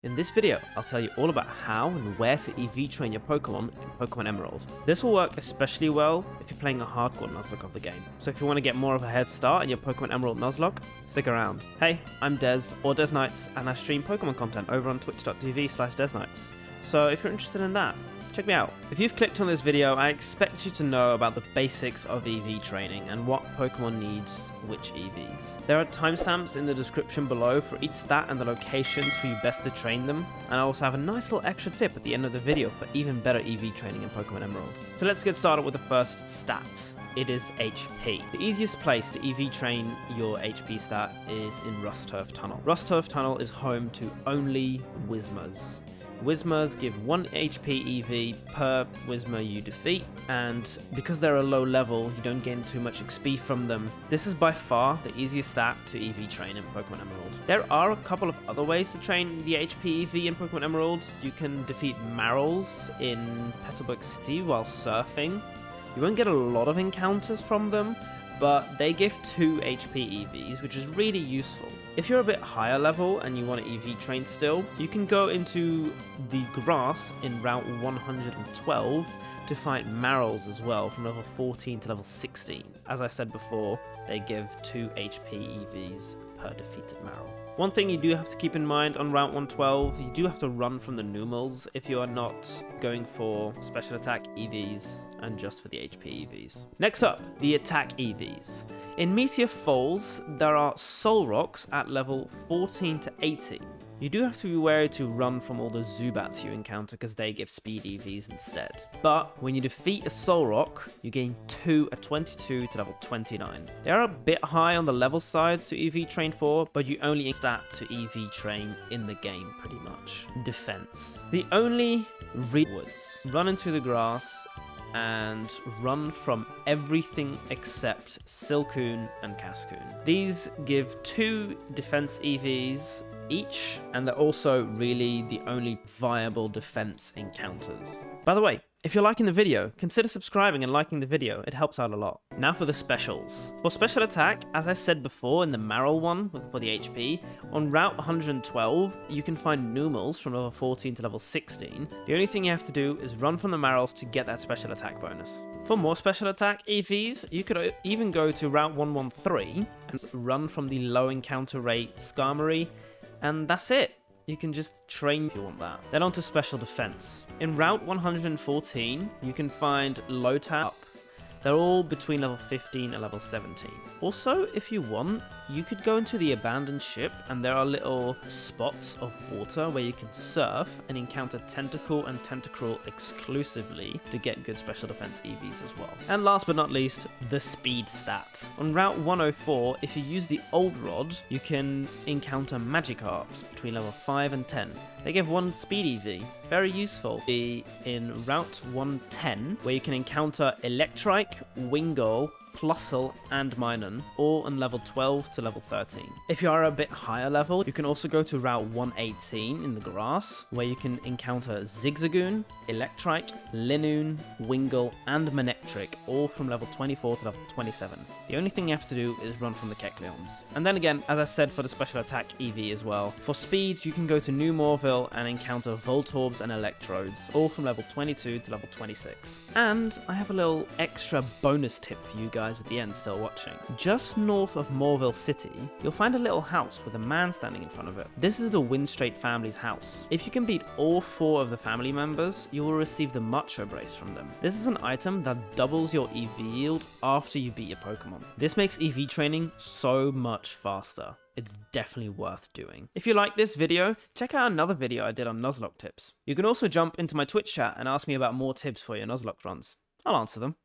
In this video, I'll tell you all about how and where to EV train your Pokemon in Pokemon Emerald. This will work especially well if you're playing a hardcore Nuzlocke of the game. So if you want to get more of a head start in your Pokemon Emerald Nuzlocke, stick around. Hey, I'm Des, or DesKnights, and I stream Pokemon content over on twitch.tv/DesKnights. So if you're interested in that, check me out. If you've clicked on this video, I expect you to know about the basics of EV training and what Pokemon needs which EVs. There are timestamps in the description below for each stat and the locations for you best to train them, and I also have a nice little extra tip at the end of the video for even better EV training in Pokemon Emerald. So let's get started with the first stat. It is HP. The easiest place to EV train your HP stat is in Rustturf Tunnel. Rustturf Tunnel is home to only Whismurs. Whismurs give 1 HP EV per Whismur you defeat, and because they're a low level, you don't gain too much XP from them. This is by far the easiest stat to EV train in Pokemon Emerald. There are a couple of other ways to train the HP EV in Pokemon Emerald. You can defeat Marals in Petalburg City while surfing. You won't get a lot of encounters from them, but they give 2 HP EVs, which is really useful. If you're a bit higher level and you want to EV train still, you can go into the grass in Route 112 to fight Marals as well, from level 14 to level 16. As I said before, they give 2 HP EVs per defeated Maral. One thing you do have to keep in mind on Route 112, you do have to run from the Numels if you are not going for special attack EVs and just for the HP EVs. Next up, the attack EVs. In Meteor Falls, there are Solroks at level 14 to 18. You do have to be wary to run from all the Zubats you encounter because they give speed EVs instead. But when you defeat a Solrock, you gain 2 at 22 to level 29. They are a bit high on the level side to EV train for, but you only stat to EV train in the game pretty much. Defense. The only woods. Run into the grass and run from everything except Silcoon and Cascoon. These give 2 defense EVs each, and they're also really the only viable defense encounters. By the way, if you're liking the video, consider subscribing and liking the video, it helps out a lot. Now for the specials. For special attack, as I said before in the Maral one for the HP, on Route 112, you can find Numels from level 14 to level 16. The only thing you have to do is run from the Marals to get that special attack bonus. For more special attack EVs, you could even go to Route 113 and run from the low encounter rate Skarmory, and that's it. You can just train if you want that. Then on to special defense. In Route 114, you can find Lotad. They're all between level 15 and level 17. Also, if you want, you could go into the abandoned ship and there are little spots of water where you can surf and encounter Tentacle and Tentacruel exclusively to get good special defense EVs as well. And last but not least, the speed stat. On Route 104, if you use the Old Rod, you can encounter Magikarps between level 5 and 10. They give 1 speed EV, very useful. Be in Route 110, where you can encounter Electrike, Wingull, Plusle, and Minun, all on level 12 to level 13. If you are a bit higher level, you can also go to Route 118 in the grass, where you can encounter Zigzagoon, Electrike, Linoone, Wingull, and Manectric, all from level 24 to level 27. The only thing you have to do is run from the Kecleons. And then again, as I said for the special attack EV as well, for speed, you can go to New Morville and encounter Voltorbs and Electrodes, all from level 22 to level 26. And I have a little extra bonus tip for you guys at the end still watching. Just north of Morville City, you'll find a little house with a man standing in front of it. This is the Winstraight family's house. If you can beat all 4 of the family members, you will receive the Macho Brace from them. This is an item that doubles your EV yield after you beat your Pokemon. This makes EV training so much faster. It's definitely worth doing. If you like this video, check out another video I did on Nuzlocke tips. You can also jump into my Twitch chat and ask me about more tips for your Nuzlocke runs. I'll answer them.